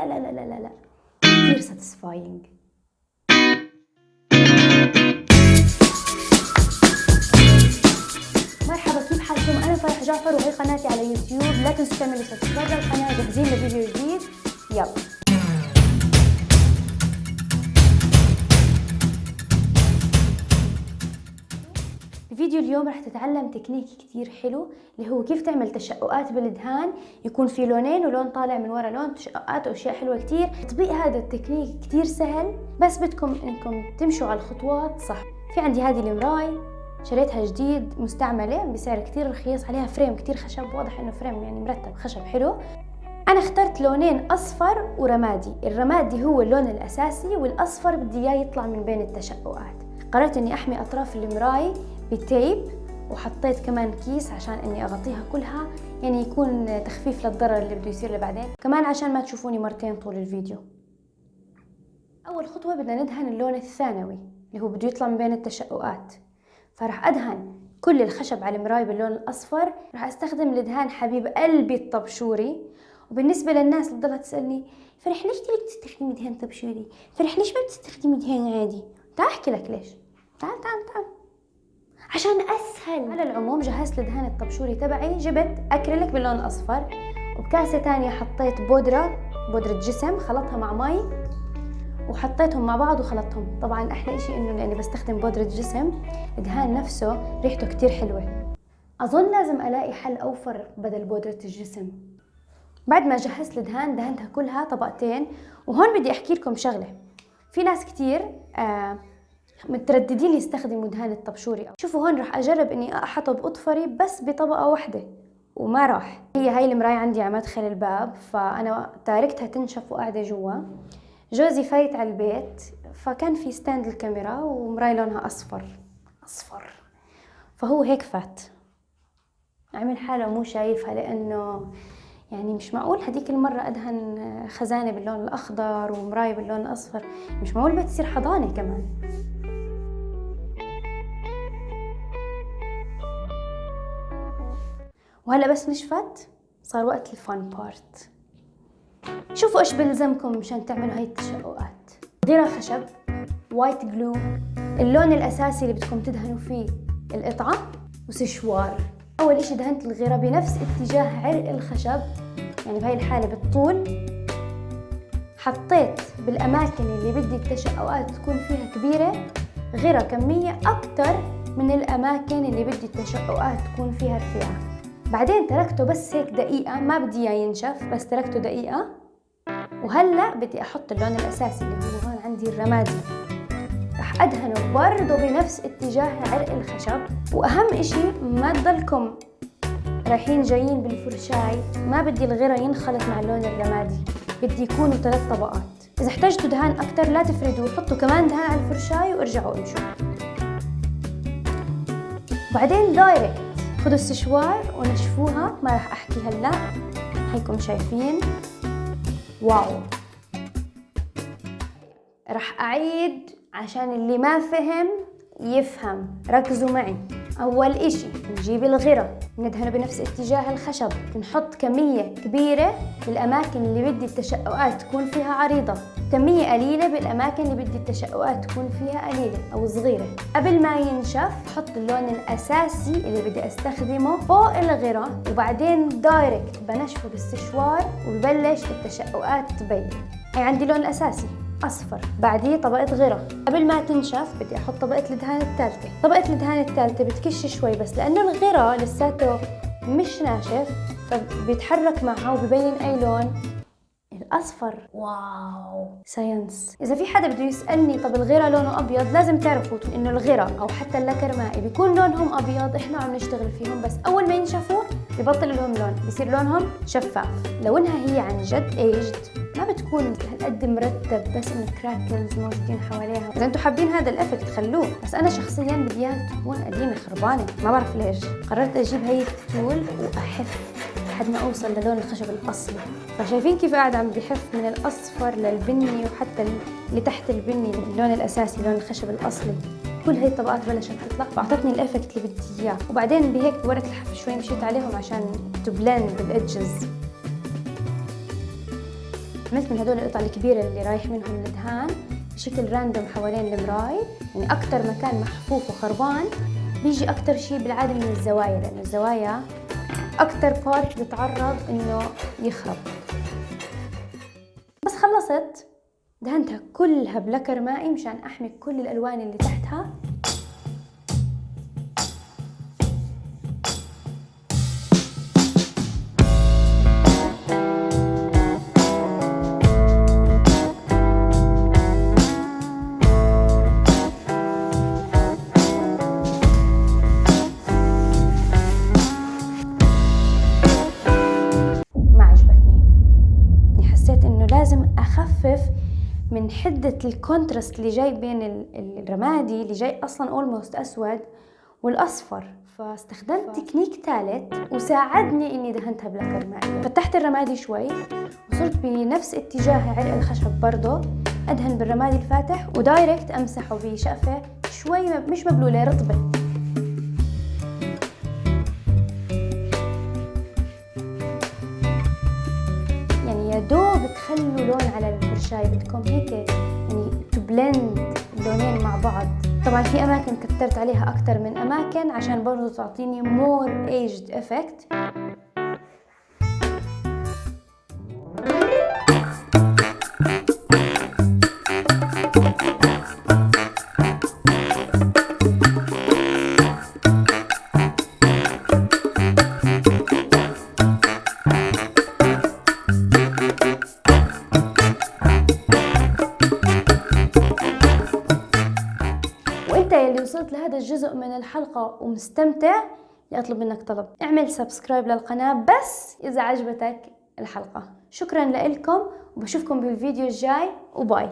لا لا لا لا لا لا، كثير ساتيسفاينج. مرحبا، كيف حالكم؟ انا فرح جعفر وهي قناتي على يوتيوب. لا تنسوا تعملوا سبسكرايب للقناه. جاهزين لفيديو جديد؟ يلا. فيديو اليوم رح تتعلم تكنيك كتير حلو اللي هو كيف تعمل تشققات بالدهان، يكون في لونين ولون طالع من ورا لون، تشققات واشياء حلوه كتير. تطبيق هذا التكنيك كتير سهل، بس بدكم انكم تمشوا على الخطوات صح. في عندي هذه المراي، شريتها جديد مستعمله بسعر كتير رخيص، عليها فريم كتير خشب، واضح انه فريم يعني مرتب خشب حلو. انا اخترت لونين اصفر ورمادي، الرمادي هو اللون الاساسي والاصفر بدي اياه يطلع من بين التشققات. قررت اني احمي اطراف المراي بتيب، وحطيت كمان كيس عشان اني اغطيها كلها، يعني يكون تخفيف للضرر اللي بده يصير لبعدين، كمان عشان ما تشوفوني مرتين طول الفيديو. اول خطوة بدنا ندهن اللون الثانوي اللي هو بده يطلع من بين التشققات، فرح ادهن كل الخشب على المراي باللون الاصفر. رح استخدم الدهان حبيب قلبي الطبشوري. وبالنسبة للناس اللي ضلت تسألني فرح ليش تبي تستخدمي دهان طبشوري؟ فرح ليش ما بتستخدمي دهان عادي؟ تعال احكي لك ليش. تعال تعال تعال. عشان اسهل. على العموم جهزت الدهان الطبشوري تبعي، جبت اكريليك باللون الاصفر، وبكاسه تانية حطيت بودره جسم، خلطها مع مي وحطيتهم مع بعض وخلطتهم. طبعا احلى اشي انه لاني بستخدم بودره جسم، الدهان نفسه ريحته كتير حلوه. اظن لازم الاقي حل اوفر بدل بودره الجسم. بعد ما جهزت الدهان دهنتها كلها طبقتين. وهون بدي احكي لكم شغله، في ناس كتير مترددين يستخدموا دهان الطبشوري. شوفوا هون رح اجرب اني احطب اظفري بس بطبقه واحده وما راح. هاي المراية عندي على مدخل الباب، فانا تاركتها تنشف وقاعده جوا. جوزي فايت على البيت، فكان في ستاند الكاميرا ومراية لونها اصفر، فهو هيك فات عمل حاله مو شايفها، لانه يعني مش معقول هديك المرة ادهن خزانة باللون الاخضر ومراية باللون الاصفر، مش معقول بتصير حضانة كمان. وهلا بس نشفت صار وقت الفان بارت. شوفوا ايش بلزمكم مشان تعملوا هاي التشققات. غيرة خشب، وايت جلو، اللون الاساسي اللي بدكم تدهنوا فيه القطعة، وسشوار. اول اشي دهنت الغيرة بنفس اتجاه عرق الخشب، يعني بهاي الحالة بالطول. حطيت بالاماكن اللي بدي التشققات تكون فيها كبيرة غيرة كمية اكتر من الاماكن اللي بدي التشققات تكون فيها رفيعة. بعدين تركته بس هيك دقيقة، ما بدي اياه ينشف، بس تركته دقيقة. وهلا بدي احط اللون الاساسي اللي هو هون عندي الرمادي، رح ادهنه برضه بنفس اتجاه عرق الخشب. واهم اشي ما تضلكم رايحين جايين بالفرشاي، ما بدي الغيرة ينخلط مع اللون الرمادي، بدي يكونوا 3 طبقات. اذا احتجتوا دهان اكتر لا تفردوا، حطوا كمان دهان على الفرشاي وارجعوا امشوا. بعدين دايركت خدوا السشوار ونشفوها، ما راح احكي هلا، هيكم شايفين. واو. راح اعيد عشان اللي ما فهم يفهم، ركزوا معي. اول اشي نجيب الغرة، ندهنه بنفس اتجاه الخشب، نحط كمية كبيرة بالاماكن اللي بدي التشققات تكون فيها عريضة، كمية قليلة بالاماكن اللي بدي التشققات تكون فيها قليلة او صغيرة. قبل ما ينشف حط اللون الاساسي اللي بدي استخدمه فوق الغرة، وبعدين دايركت بنشفه بالسشوار وببلش التشققات تبين. هي عندي لون الاساسي اصفر، بعديه طبقة غرة. قبل ما تنشف بدي احط طبقة الدهان الثالثة. طبقة الدهان الثالثة بتكش شوي، بس لانه الغرة لساته مش ناشف فبيتحرك معها وبيبين اي لون. الاصفر. واو ساينس. اذا في حدا بده يسالني طب الغرة لونه ابيض، لازم تعرفوا انه الغرة او حتى اللكر مائي بيكون لونهم ابيض، احنا عم نشتغل فيهم، بس اول ما ينشفوا ببطل لهم لون، بصير لونهم شفاف. لونها هي عن جد ايجد، ما بتكون هالقد مرتب، بس انه كراكلز موجودين حواليها. اذا انتم حابين هذا الافكت خلوه، بس انا شخصيا بدي اياها تكون قديمه خربانه، ما بعرف ليش. قررت اجيب هي التول واحف لحد ما اوصل للون الخشب الاصلي. فشايفين كيف قاعد عم بحف من الاصفر للبني، وحتى اللي تحت البني اللون الاساسي لون الخشب الاصلي. كل هاي الطبقات بلشت تطلع واعطتني الافكت اللي بدي اياه. وبعدين بهيك بورقه الحف شوي مشيت عليهم عشان تبلند بالادجز. عملت من هدول القطع الكبيرة اللي رايح منهم الدهان بشكل راندوم حوالين المراي. يعني أكتر مكان محفوف وخربان بيجي أكتر شي بالعادة من الزوايا، لأن الزوايا أكتر بارت بتعرض إنه يخرب. بس خلصت دهنتها كلها بلكر مائي مشان أحمي كل الألوان اللي تحتها. لازم أخفف من حدة الكونتراست اللي جاي بين الرمادي اللي جاي أصلاً أولموست أسود والأصفر، فاستخدمت تكنيك ثالث وساعدني إني دهنتها بلكر مائي. فتحت الرمادي شوي وصرت بنفس اتجاه عرق الخشب برضه أدهن بالرمادي الفاتح ودايركت أمسحه بشقفة شوي مش مبلولة، رطبة. يا دوب تخلوا لون على الفرشاية، بدكم هيك يعني تبلند اللونين مع بعض. طبعا في اماكن كترت عليها اكتر من اماكن عشان برضو تعطيني more aged effect. وانت يلي وصلت لهذا الجزء من الحلقة ومستمتع، لأطلب منك طلب، اعمل سبسكرايب للقناة بس إذا عجبتك الحلقة. شكرا لكم وبشوفكم بالفيديو الجاي، وباي.